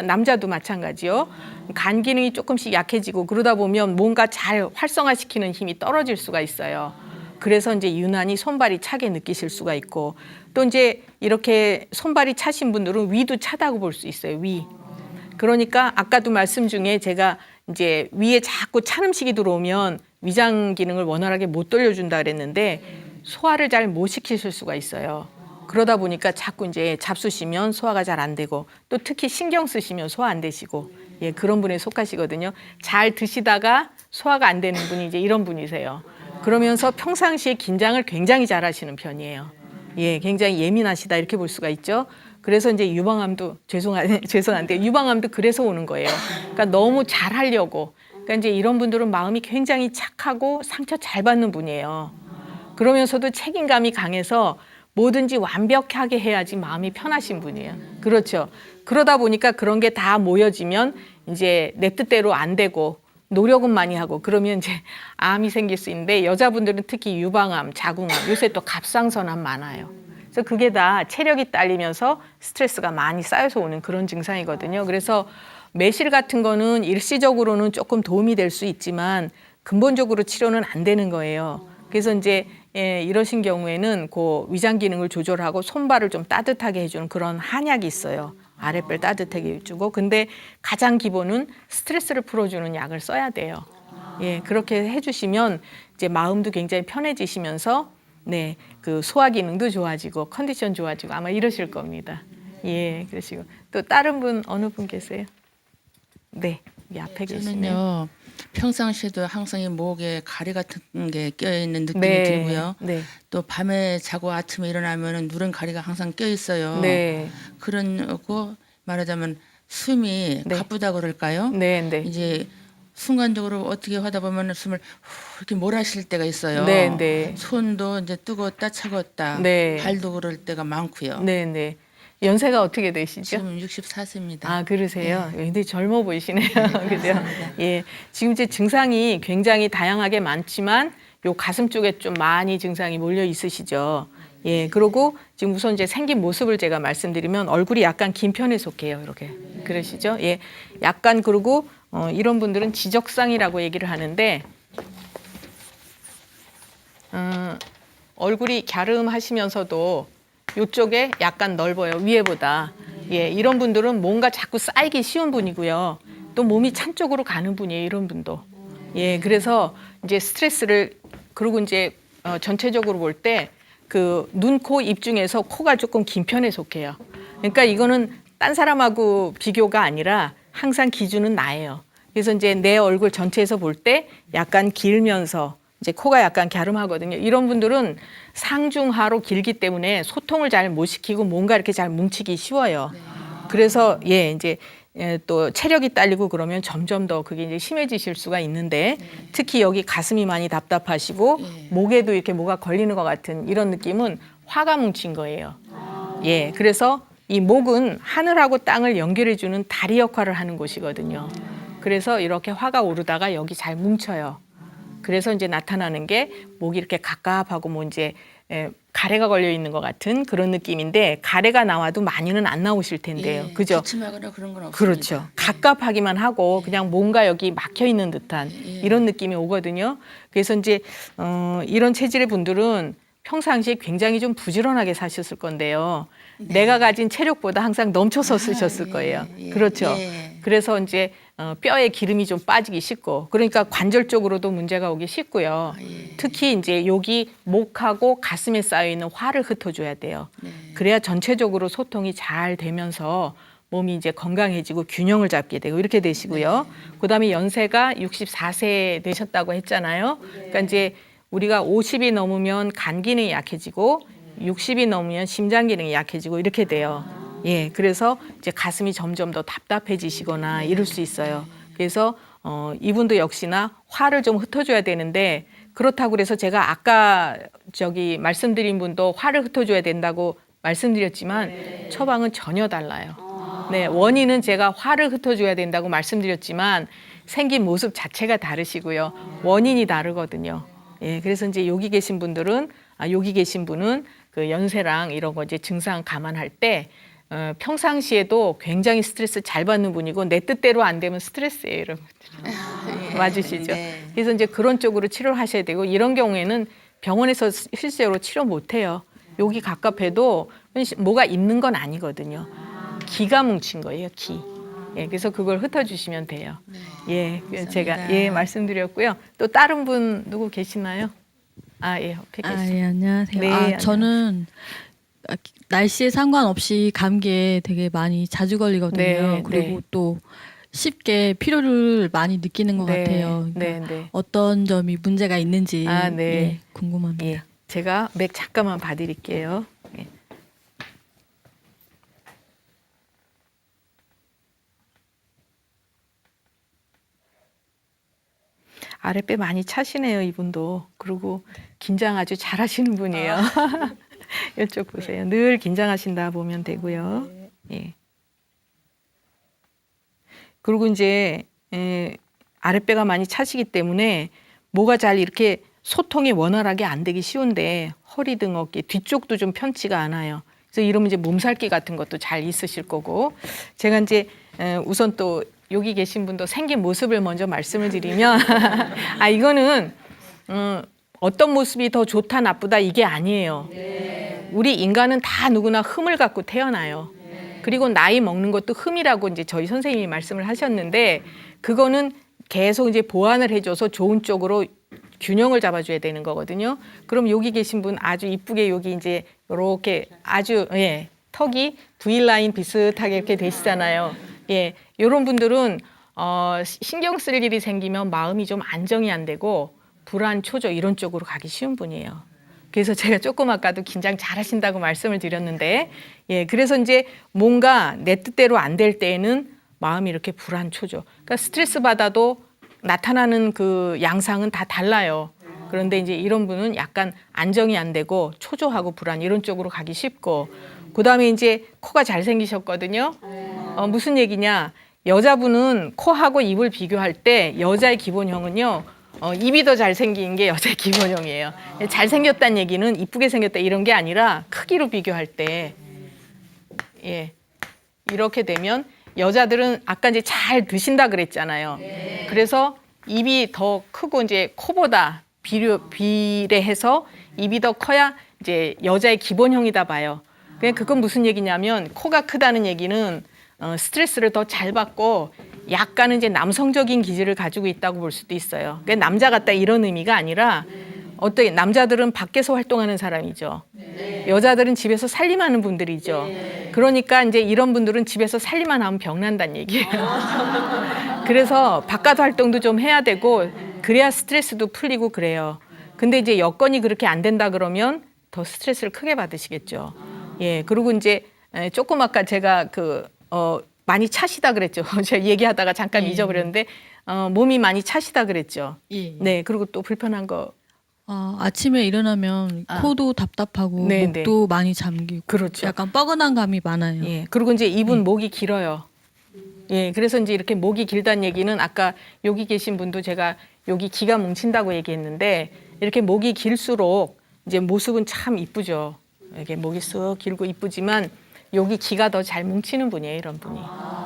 남자도 마찬가지요. 간 기능이 조금씩 약해지고 그러다 보면 뭔가 잘 활성화시키는 힘이 떨어질 수가 있어요. 그래서 이제 유난히 손발이 차게 느끼실 수가 있고 또 이제 이렇게 손발이 차신 분들은 위도 차다고 볼 수 있어요. 위. 그러니까 아까도 말씀 중에 제가 이제 위에 자꾸 찬 음식이 들어오면 위장 기능을 원활하게 못 돌려준다 그랬는데 소화를 잘 못 시키실 수가 있어요. 그러다 보니까 자꾸 이제 잡수시면 소화가 잘 안 되고 또 특히 신경 쓰시면 소화 안 되시고 예, 그런 분에 속하시거든요. 잘 드시다가 소화가 안 되는 분이 이제 이런 분이세요. 그러면서 평상시에 긴장을 굉장히 잘 하시는 편이에요. 예, 굉장히 예민하시다 이렇게 볼 수가 있죠. 그래서 이제 유방암도 죄송한데 유방암도 그래서 오는 거예요. 그러니까 너무 잘하려고. 그러니까 이제 이런 분들은 마음이 굉장히 착하고 상처 잘 받는 분이에요. 그러면서도 책임감이 강해서 뭐든지 완벽하게 해야지 마음이 편하신 분이에요. 그렇죠. 그러다 보니까 그런 게 다 모여지면 이제 내 뜻대로 안 되고 노력은 많이 하고 그러면 이제 암이 생길 수 있는데 여자분들은 특히 유방암, 자궁암, 요새 또 갑상선암 많아요. 그래서 그게 다 체력이 딸리면서 스트레스가 많이 쌓여서 오는 그런 증상이거든요. 그래서 매실 같은 거는 일시적으로는 조금 도움이 될 수 있지만 근본적으로 치료는 안 되는 거예요. 그래서 이제 이러신 경우에는 그 위장 기능을 조절하고 손발을 좀 따뜻하게 해주는 그런 한약이 있어요. 아랫배를 따뜻하게 해주고 근데 가장 기본은 스트레스를 풀어주는 약을 써야 돼요. 예, 그렇게 해주시면 이제 마음도 굉장히 편해지시면서 네, 그 소화 기능도 좋아지고 컨디션 좋아지고 아마 이러실 겁니다. 예, 그러시고 또 다른 분 어느 분 계세요? 네, 여기 앞에 계시네요. 저는요 평상시에도 항상 이 목에 가래 같은 게 껴있는 느낌이 네, 들고요. 네, 또 밤에 자고 아침에 일어나면 누런 가래가 항상 껴 있어요. 네, 그러고 말하자면 숨이 네. 가쁘다 그럴까요? 네, 네, 이제 순간적으로 어떻게 하다 보면 숨을 후 이렇게 몰아쉴 때가 있어요. 네, 네. 손도 이제 뜨겁다 차갑다. 네. 발도 그럴 때가 많고요. 네, 네. 연세가 어떻게 되시죠? 지금 64세입니다. 아, 그러세요? 근데 젊어 보이시네요. 그죠? 예. 지금 이제 증상이 굉장히 다양하게 많지만 요 가슴 쪽에 좀 많이 증상이 몰려 있으시죠. 예. 그리고 지금 우선 이제 생긴 모습을 제가 말씀드리면 얼굴이 약간 긴 편에 속해요. 이렇게. 그러시죠? 예. 약간 그리고 이런 분들은 지적상이라고 얘기를 하는데 얼굴이 갸름하시면서도 이쪽에 약간 넓어요. 위에보다. 예, 이런 분들은 뭔가 자꾸 쌓이기 쉬운 분이고요. 또 몸이 찬 쪽으로 가는 분이에요. 이런 분도. 예, 그래서 이제 스트레스를 그리고 이제 전체적으로 볼 때 그 눈, 코, 입 중에서 코가 조금 긴 편에 속해요. 그러니까 이거는 딴 사람하고 비교가 아니라 항상 기준은 나예요. 그래서 이제 내 얼굴 전체에서 볼 때 약간 길면서 이제 코가 약간 갸름하거든요. 이런 분들은 상중하로 길기 때문에 소통을 잘 못 시키고 뭔가 이렇게 잘 뭉치기 쉬워요. 그래서 이제 또 체력이 딸리고 그러면 점점 더 그게 이제 심해지실 수가 있는데 특히 여기 가슴이 많이 답답하시고 목에도 이렇게 뭐가 걸리는 것 같은 이런 느낌은 화가 뭉친 거예요. 그래서 이 목은 하늘하고 땅을 연결해주는 다리 역할을 하는 곳이거든요. 그래서 이렇게 화가 오르다가 여기 잘 뭉쳐요. 그래서 이제 나타나는 게 목이 이렇게 갑갑하고 뭐 이제 가래가 걸려 있는 것 같은 그런 느낌인데 가래가 나와도 많이는 안 나오실 텐데요. 그죠? 기침하거나 그런 건 없습니다. 그렇죠. 갑갑하기만 하고 그냥 뭔가 여기 막혀 있는 듯한 이런 느낌이 오거든요. 그래서 이제 이런 체질의 분들은 평상시에 굉장히 좀 부지런하게 사셨을 건데요. 내가 가진 체력보다 항상 넘쳐서 쓰셨을 거예요. 그렇죠. 그래서 이제 뼈에 기름이 좀 빠지기 쉽고 그러니까 관절 쪽으로도 문제가 오기 쉽고요. 특히 이제 여기 목하고 가슴에 쌓여 있는 화를 흩어줘야 돼요. 그래야 전체적으로 소통이 잘 되면서 몸이 이제 건강해지고 균형을 잡게 되고 이렇게 되시고요. 그다음에 연세가 64세 되셨다고 했잖아요. 그러니까 이제 우리가 50이 넘으면 간 기능이 약해지고 60이 넘으면 심장 기능이 약해지고 이렇게 돼요. 그래서 이제 가슴이 점점 더 답답해지시거나 이럴 수 있어요. 그래서 이분도 역시나 화를 좀 흩어줘야 되는데 그렇다고 그래서 제가 아까 말씀드린 분도 화를 흩어줘야 된다고 말씀드렸지만 처방은 전혀 달라요. 원인은 제가 화를 흩어줘야 된다고 말씀드렸지만 생긴 모습 자체가 다르시고요. 원인이 다르거든요. 그래서 이제 여기 계신 분은 그 연세랑 이런 거 이제 증상 감안할 때 평상시에도 굉장히 스트레스 잘 받는 분이고 내 뜻대로 안 되면 스트레스예요, 여러분. 맞으시죠? 그래서 이제 그런 쪽으로 치료를 하셔야 되고 이런 경우에는 병원에서 실제로 치료 못 해요. 여기 갑갑해도 뭐가 있는 건 아니거든요. 기가 뭉친 거예요, 기. 그래서 그걸 흩어주시면 돼요. 제가 말씀드렸고요. 또 다른 분 누구 계시나요? 옆에 계시죠. 안녕하세요. 네, 안녕하세요. 저는 날씨에 상관없이 감기에 되게 많이 자주 걸리거든요. 네, 그리고 네. 또 쉽게 피로를 많이 느끼는 것 같아요. 그러니까 어떤 점이 문제가 있는지 궁금합니다. 제가 맥 잠깐만 봐드릴게요. 아랫배 많이 차시네요, 이분도. 그리고 긴장 아주 잘하시는 분이에요. 이쪽 보세요. 늘 긴장하신다 보면 되고요. 그리고 이제 아랫배가 많이 차시기 때문에 뭐가 잘 이렇게 소통이 원활하게 안 되기 쉬운데 허리 등 어깨 뒤쪽도 좀 편치가 않아요. 그래서 이러면 이제 몸살기 같은 것도 잘 있으실 거고 제가 이제 우선 또 여기 계신 분도 생긴 모습을 먼저 말씀을 드리면 이거는 어떤 모습이 더 좋다 나쁘다 이게 아니에요. 우리 인간은 다 누구나 흠을 갖고 태어나요. 그리고 나이 먹는 것도 흠이라고 이제 저희 선생님이 말씀을 하셨는데 그거는 계속 이제 보완을 해줘서 좋은 쪽으로 균형을 잡아줘야 되는 거거든요. 그럼 여기 계신 분 아주 이쁘게 여기 이제 이렇게 아주 턱이 V라인 비슷하게 이렇게 되시잖아요. 이런 분들은 신경 쓸 일이 생기면 마음이 좀 안정이 안 되고 불안, 초조 이런 쪽으로 가기 쉬운 분이에요. 그래서 제가 조금 아까도 긴장 잘 하신다고 말씀을 드렸는데 그래서 이제 뭔가 내 뜻대로 안 될 때에는 마음이 이렇게 불안, 초조. 그러니까 스트레스 받아도 나타나는 그 양상은 다 달라요. 그런데 이제 이런 분은 약간 안정이 안 되고 초조하고 불안 이런 쪽으로 가기 쉽고 그다음에 이제 코가 잘생기셨거든요. 무슨 얘기냐? 여자분은 코하고 입을 비교할 때 여자의 기본형은요. 입이 더 잘생긴 게 여자의 기본형이에요. 잘생겼다는 얘기는 이쁘게 생겼다 이런 게 아니라 크기로 비교할 때 이렇게 되면 여자들은 아까 이제 잘 드신다 그랬잖아요. 그래서 입이 더 크고 이제 코보다 비례해서 입이 더 커야 이제 여자의 기본형이다 봐요. 그건 무슨 얘기냐면 코가 크다는 얘기는 스트레스를 더 잘 받고 약간은 이제 남성적인 기질을 가지고 있다고 볼 수도 있어요. 그러니까 남자 같다 이런 의미가 아니라 어떻게 남자들은 밖에서 활동하는 사람이죠. 여자들은 집에서 살림하는 분들이죠. 그러니까 이제 이런 분들은 집에서 살림만 하면 병난다는 얘기예요. 그래서 바깥 활동도 좀 해야 되고 그래야 스트레스도 풀리고 그래요. 근데 이제 여건이 그렇게 안 된다 그러면 더 스트레스를 크게 받으시겠죠. 예, 그리고 이제 조금 아까 제가 많이 차시다 그랬죠. 제가 얘기하다가 잠깐 잊어버렸는데 몸이 많이 차시다 그랬죠. 예. 네, 그리고 또 불편한 거. 아침에 일어나면 코도 답답하고 네, 목도 많이 잠기고 그렇죠. 약간 뻐근한 감이 많아요. 예, 그리고 이제 이분 목이 길어요. 예, 그래서 이제 이렇게 목이 길다는 얘기는 아까 여기 계신 분도 제가 여기 기가 뭉친다고 얘기했는데 이렇게 목이 길수록 이제 모습은 참 이쁘죠. 이렇게 목이 쑥 길고 이쁘지만 여기 기가 더 잘 뭉치는 분이에요, 이런 분이.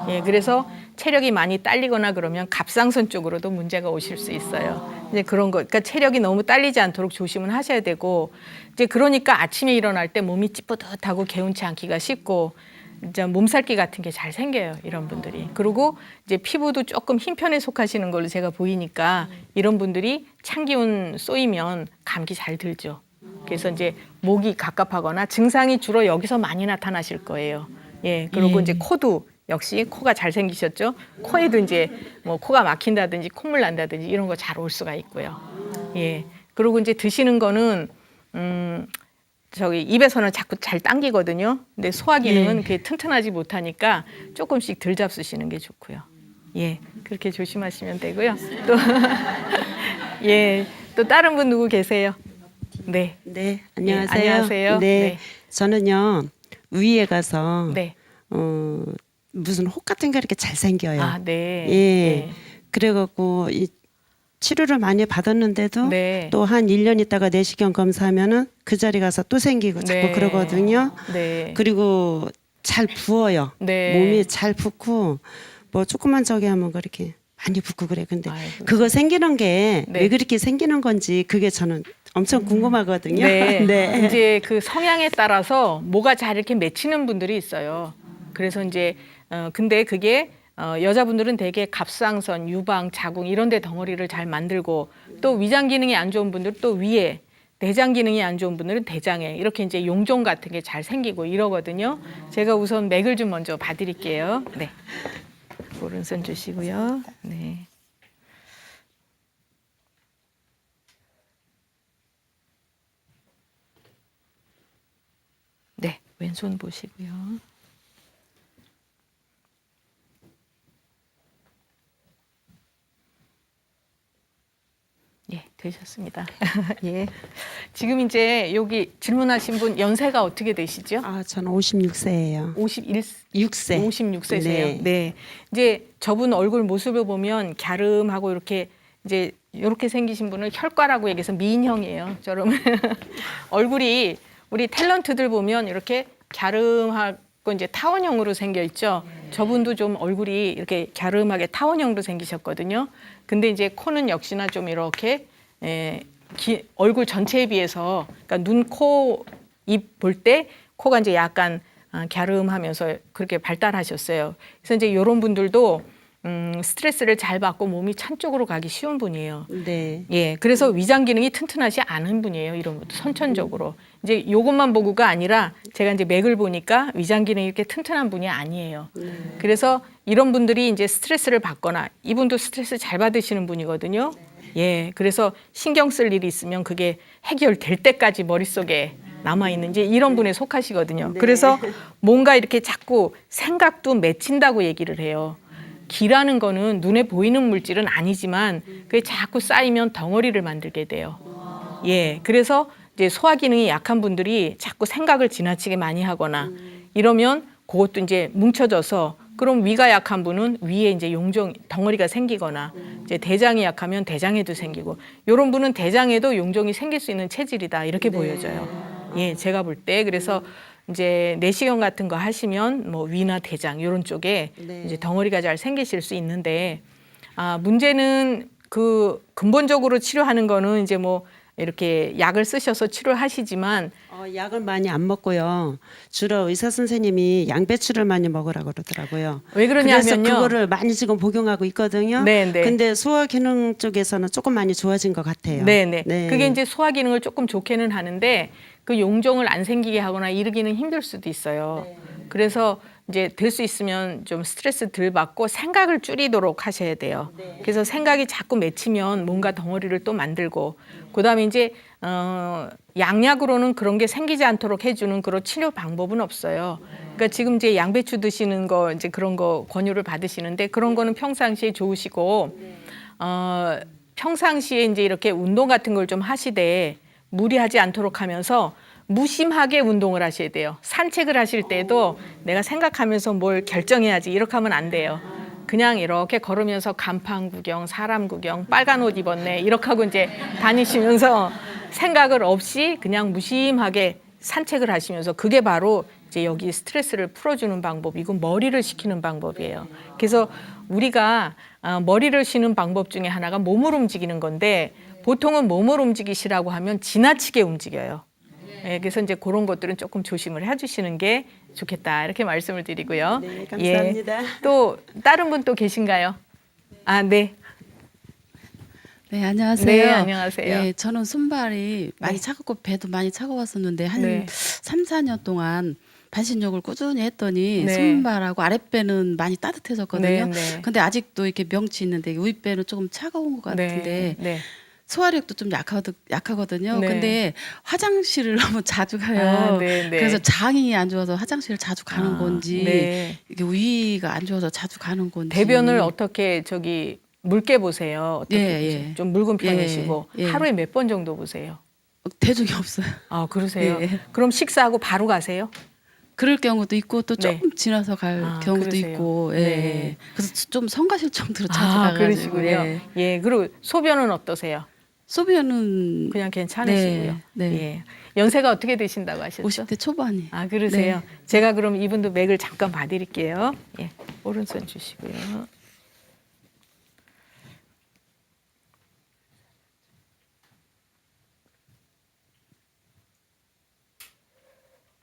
예, 그래서 체력이 많이 딸리거나 그러면 갑상선 쪽으로도 문제가 오실 수 있어요. 이제 그런 거, 그러니까 체력이 너무 딸리지 않도록 조심은 하셔야 되고, 이제 그러니까 아침에 일어날 때 몸이 찌뿌듯하고 개운치 않기가 쉽고, 이제 몸살기 같은 게 잘 생겨요, 이런 분들이. 그리고 이제 피부도 조금 흰 편에 속하시는 걸로 제가 보이니까 이런 분들이 찬기운 쏘이면 감기 잘 들죠. 그래서 이제 목이 갑갑하거나 증상이 주로 여기서 많이 나타나실 거예요. 예, 그리고 이제 코도 역시 코가 잘 생기셨죠. 코에도 이제 뭐 코가 막힌다든지 콧물 난다든지 이런 거 잘 올 수가 있고요. 예, 그리고 이제 드시는 거는 저기 입에서는 자꾸 잘 당기거든요. 근데 소화 기능은 그게 튼튼하지 못하니까 조금씩 덜 잡수시는 게 좋고요. 예, 그렇게 조심하시면 되고요. 또 예, 또 다른 분 누구 계세요? 네. 네, 안녕하세요. 네, 안녕하세요. 네, 네. 저는요 위에 가서 네. 무슨 혹 같은 게 이렇게 잘 생겨요. 아, 네. 예. 네. 그래갖고 이 치료를 많이 받았는데도 네. 또 한 1년 있다가 내시경 검사하면은 그 자리 가서 또 생기고 자꾸 네. 그러거든요. 네. 그리고 잘 부어요. 네. 몸이 잘 붓고 뭐 조그만 저기 하면 그렇게 많이 붓고 그래. 근데 아이고. 그거 생기는 게 네. 왜 그렇게 생기는 건지 그게 저는 엄청 궁금하거든요. 네. 네. 이제 그 성향에 따라서 뭐가 잘 이렇게 맺히는 분들이 있어요. 그래서 이제 근데 그게 여자분들은 대개 갑상선, 유방, 자궁 이런 데 덩어리를 잘 만들고 또 위장 기능이 안 좋은 분들 또 위에 내장 기능이 안 좋은 분들은 대장에 이렇게 이제 용종 같은 게 잘 생기고 이러거든요. 제가 우선 맥을 좀 먼저 봐드릴게요. 네. 오른손 주시고요. 네. 네, 왼손 보시고요. 예, 되셨습니다. 예. 지금 이제 여기 질문하신 분 연세가 어떻게 되시죠? 아, 저는 56세예요. 6세. 56세세요. 네. 네. 이제 저분 얼굴 모습을 보면 갸름하고 이렇게 이제 이렇게 생기신 분을 혈과라고 얘기해서 미인형이에요. 저러면 얼굴이 우리 탤런트들 보면 이렇게 갸름하고 이제 타원형으로 생겨 있죠. 저분도 좀 얼굴이 이렇게 갸름하게 타원형으로 생기셨거든요. 근데 이제 코는 역시나 좀 이렇게 얼굴 전체에 비해서 그러니까 눈, 코, 입 볼 때 코가 이제 약간 갸름하면서 그렇게 발달하셨어요. 그래서 이제 이런 분들도 스트레스를 잘 받고 몸이 찬 쪽으로 가기 쉬운 분이에요. 네. 예, 그래서 위장 기능이 튼튼하지 않은 분이에요. 이런 분도 선천적으로. 이제 이것만 보고가 아니라 제가 이제 맥을 보니까 위장 기능이 이렇게 튼튼한 분이 아니에요. 그래서 이런 분들이 이제 스트레스를 받거나 이분도 스트레스 잘 받으시는 분이거든요. 예, 그래서 신경 쓸 일이 있으면 그게 해결될 때까지 머릿속에 남아있는지 이런 분에 속하시거든요. 그래서 뭔가 이렇게 자꾸 생각도 맺힌다고 얘기를 해요. 기라는 거는 눈에 보이는 물질은 아니지만 그게 자꾸 쌓이면 덩어리를 만들게 돼요. 예, 그래서 이제 소화 기능이 약한 분들이 자꾸 생각을 지나치게 많이 하거나 이러면 그것도 이제 뭉쳐져서 그럼 위가 약한 분은 위에 이제 용종 덩어리가 생기거나 이제 대장이 약하면 대장에도 생기고 이런 분은 대장에도 용종이 생길 수 있는 체질이다 이렇게 보여져요. 예, 제가 볼 때 그래서 이제 내시경 같은 거 하시면 뭐 위나 대장 이런 쪽에 이제 덩어리가 잘 생기실 수 있는데 문제는 그 근본적으로 치료하는 거는 이제 뭐 이렇게 약을 쓰셔서 치료하시지만 약을 많이 안 먹고요. 주로 의사 선생님이 양배추를 많이 먹으라고 그러더라고요. 왜 그러냐면요. 그래서 그거를 많이 지금 복용하고 있거든요. 네, 네. 근데 소화 기능 쪽에서는 조금 많이 좋아진 것 같아요. 네네. 네. 그게 이제 소화 기능을 조금 좋게는 하는데 그 용종을 안 생기게 하거나 이러기는 힘들 수도 있어요. 그래서 이제 될 수 있으면 좀 스트레스 덜 받고 생각을 줄이도록 하셔야 돼요. 그래서 생각이 자꾸 맺히면 뭔가 덩어리를 또 만들고 그다음에 이제 양약으로는 그런 게 생기지 않도록 해주는 그런 치료 방법은 없어요. 그러니까 지금 이제 양배추 드시는 거 이제 그런 거 권유를 받으시는데 그런 거는 평상시에 좋으시고 평상시에 이제 이렇게 운동 같은 걸 좀 하시되 무리하지 않도록 하면서 무심하게 운동을 하셔야 돼요. 산책을 하실 때도 내가 생각하면서 뭘 결정해야지 이렇게 하면 안 돼요. 그냥 이렇게 걸으면서 간판 구경, 사람 구경, 빨간 옷 입었네 이렇게 하고 이제 다니시면서 생각을 없이 그냥 무심하게 산책을 하시면서 그게 바로 이제 여기 스트레스를 풀어주는 방법이고 머리를 식히는 방법이에요. 그래서 우리가 머리를 쉬는 방법 중에 하나가 몸을 움직이는 건데 보통은 몸을 움직이시라고 하면 지나치게 움직여요. 네, 그래서 이제 그런 것들은 조금 조심을 해주시는 게 좋겠다 이렇게 말씀을 드리고요. 네, 감사합니다. 예, 또 다른 분 또 계신가요? 아, 네. 네, 안녕하세요. 네, 안녕하세요. 네, 저는 손발이 많이 차갑고 배도 많이 차가웠었는데 한 네. 3, 4년 동안 반신욕을 꾸준히 했더니 네. 손발하고 아랫배는 많이 따뜻해졌거든요. 네, 네. 근데 아직도 이렇게 명치 있는데 윗배는 조금 차가운 것 같은데 네. 소화력도 좀 약하거든요. 네. 근데 화장실을 너무 자주 가요. 아, 네, 네. 그래서 장이 안 좋아서 화장실을 자주 가는 건지 네. 이게 위가 안 좋아서 자주 가는 건지 대변을 어떻게 묽게 보세요? 어떻게 예, 보세요? 예. 좀 묽은 편이시고 예, 예. 하루에 몇 번 정도 보세요? 대중이 없어요. 아, 그러세요? 예. 그럼 식사하고 바로 가세요? 그럴 경우도 있고 또 네. 조금 지나서 갈 아, 경우도 그러세요. 있고, 예. 네. 그래서 좀 성가실 정도로 자주 아, 가가지고, 그러시군요. 예. 예, 그리고 소변은 어떠세요? 소변은 그냥 괜찮으시고요. 네, 네. 예. 연세가 어떻게 되신다고 하셨죠? 50대 초반이. 아, 그러세요? 네. 제가 그럼 이분도 맥을 잠깐 봐드릴게요. 예, 오른손 주시고요.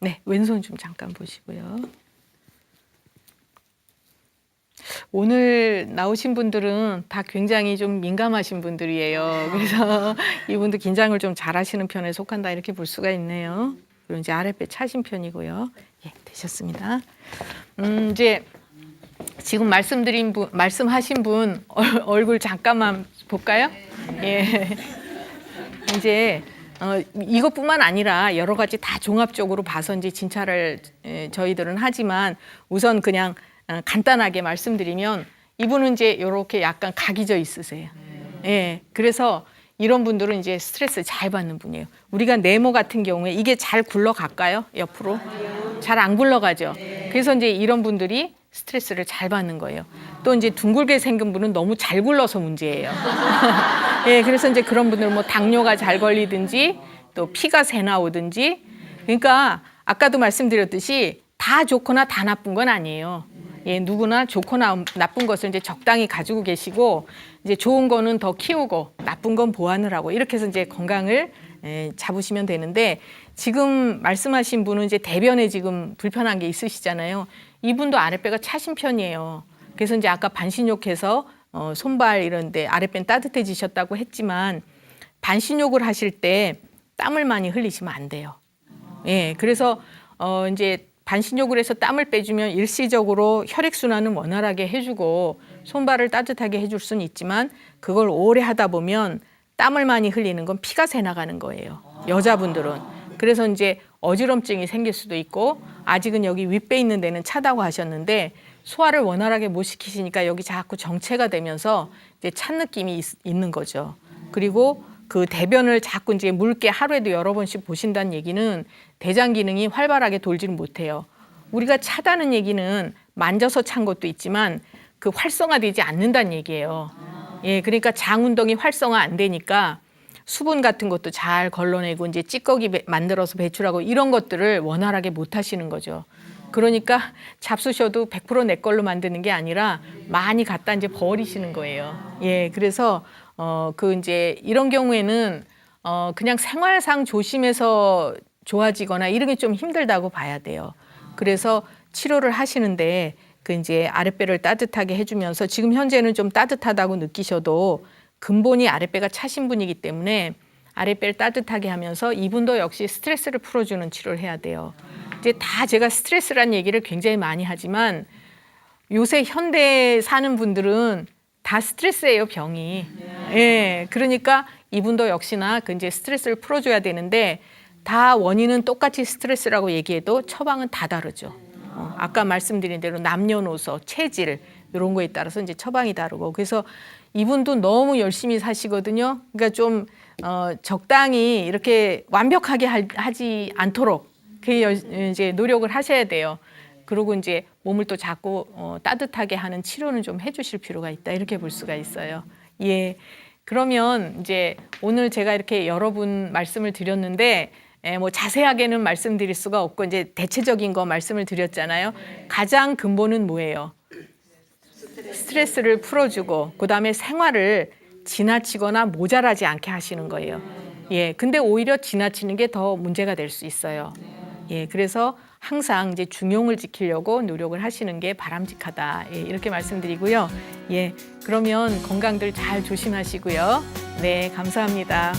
네, 왼손 좀 잠깐 보시고요. 오늘 나오신 분들은 다 굉장히 좀 민감하신 분들이에요. 그래서 이분도 긴장을 좀 잘하시는 편에 속한다 이렇게 볼 수가 있네요. 그리고 이제 아랫배 차신 편이고요. 예, 되셨습니다. 이제 지금 말씀하신 분 얼굴 잠깐만 볼까요? 예. 이제 이것뿐만 아니라 여러 가지 다 종합적으로 봐서 이제 진찰을 저희들은 하지만 우선 그냥 간단하게 말씀드리면 이분은 이제 이렇게 약간 각이 져 있으세요. 예. 그래서 이런 분들은 이제 스트레스 잘 받는 분이에요. 우리가 네모 같은 경우에 이게 잘 굴러갈까요? 옆으로? 잘 안 굴러가죠. 그래서 이제 이런 분들이 스트레스를 잘 받는 거예요. 또 이제 둥글게 생긴 분은 너무 잘 굴러서 문제예요. 예, 그래서 이제 그런 분들 뭐 당뇨가 잘 걸리든지 또 피가 새 나오든지 그러니까 아까도 말씀드렸듯이 다 좋거나 다 나쁜 건 아니에요. 예, 누구나 좋거나 나쁜 것을 이제 적당히 가지고 계시고 이제 좋은 거는 더 키우고 나쁜 건 보완을 하고 이렇게 해서 이제 건강을 잡으시면 되는데 지금 말씀하신 분은 이제 대변에 지금 불편한 게 있으시잖아요. 이분도 아랫배가 차신 편이에요. 그래서 이제 아까 반신욕해서 손발 이런데 아랫배는 따뜻해지셨다고 했지만 반신욕을 하실 때 땀을 많이 흘리시면 안 돼요. 예, 그래서 이제 반신욕을 해서 땀을 빼주면 일시적으로 혈액순환은 원활하게 해주고 손발을 따뜻하게 해줄 수는 있지만 그걸 오래 하다 보면 땀을 많이 흘리는 건 피가 새 나가는 거예요. 여자분들은. 그래서 이제 어지럼증이 생길 수도 있고 아직은 여기 윗배 있는 데는 차다고 하셨는데 소화를 원활하게 못 시키시니까 여기 자꾸 정체가 되면서 이제 찬 느낌이 있는 거죠. 그리고 그 대변을 자꾸 이제 묽게 하루에도 여러 번씩 보신다는 얘기는 대장 기능이 활발하게 돌지는 못해요. 우리가 차다는 얘기는 만져서 찬 것도 있지만 그 활성화되지 않는다는 얘기예요. 예, 그러니까 장 운동이 활성화 안 되니까 수분 같은 것도 잘 걸러내고 이제 찌꺼기 만들어서 배출하고 이런 것들을 원활하게 못 하시는 거죠. 그러니까 잡수셔도 100% 내 걸로 만드는 게 아니라 많이 갖다 이제 버리시는 거예요. 예, 그래서 그 이제 이런 경우에는 그냥 생활상 조심해서 좋아지거나 이런 게 좀 힘들다고 봐야 돼요. 그래서 치료를 하시는데 그 이제 아랫배를 따뜻하게 해주면서 지금 현재는 좀 따뜻하다고 느끼셔도 근본이 아랫배가 차신 분이기 때문에 아랫배를 따뜻하게 하면서 이분도 역시 스트레스를 풀어주는 치료를 해야 돼요. 이제 다 제가 스트레스란 얘기를 굉장히 많이 하지만 요새 현대에 사는 분들은 다 스트레스예요, 병이. 예, 그러니까 이분도 역시나 그 이제 스트레스를 풀어줘야 되는데 다 원인은 똑같이 스트레스라고 얘기해도 처방은 다 다르죠. 아까 말씀드린 대로 남녀노소, 체질 이런 거에 따라서 이제 처방이 다르고 그래서 이분도 너무 열심히 사시거든요. 그러니까 좀 적당히 이렇게 완벽하게 하지 않도록 이제 노력을 하셔야 돼요. 그리고 이제 몸을 또 자꾸 따뜻하게 하는 치료는 좀 해주실 필요가 있다 이렇게 볼 수가 있어요. 예. 그러면 이제 오늘 제가 이렇게 여러 분 말씀을 드렸는데 뭐 자세하게는 말씀드릴 수가 없고 이제 대체적인 거 말씀을 드렸잖아요. 가장 근본은 뭐예요? 스트레스를 풀어주고 그다음에 생활을 지나치거나 모자라지 않게 하시는 거예요. 예. 근데 오히려 지나치는 게 더 문제가 될 수 있어요. 예. 그래서 항상 이제 중용을 지키려고 노력을 하시는 게 바람직하다. 예, 이렇게 말씀드리고요. 예. 그러면 건강들 잘 조심하시고요. 네, 감사합니다.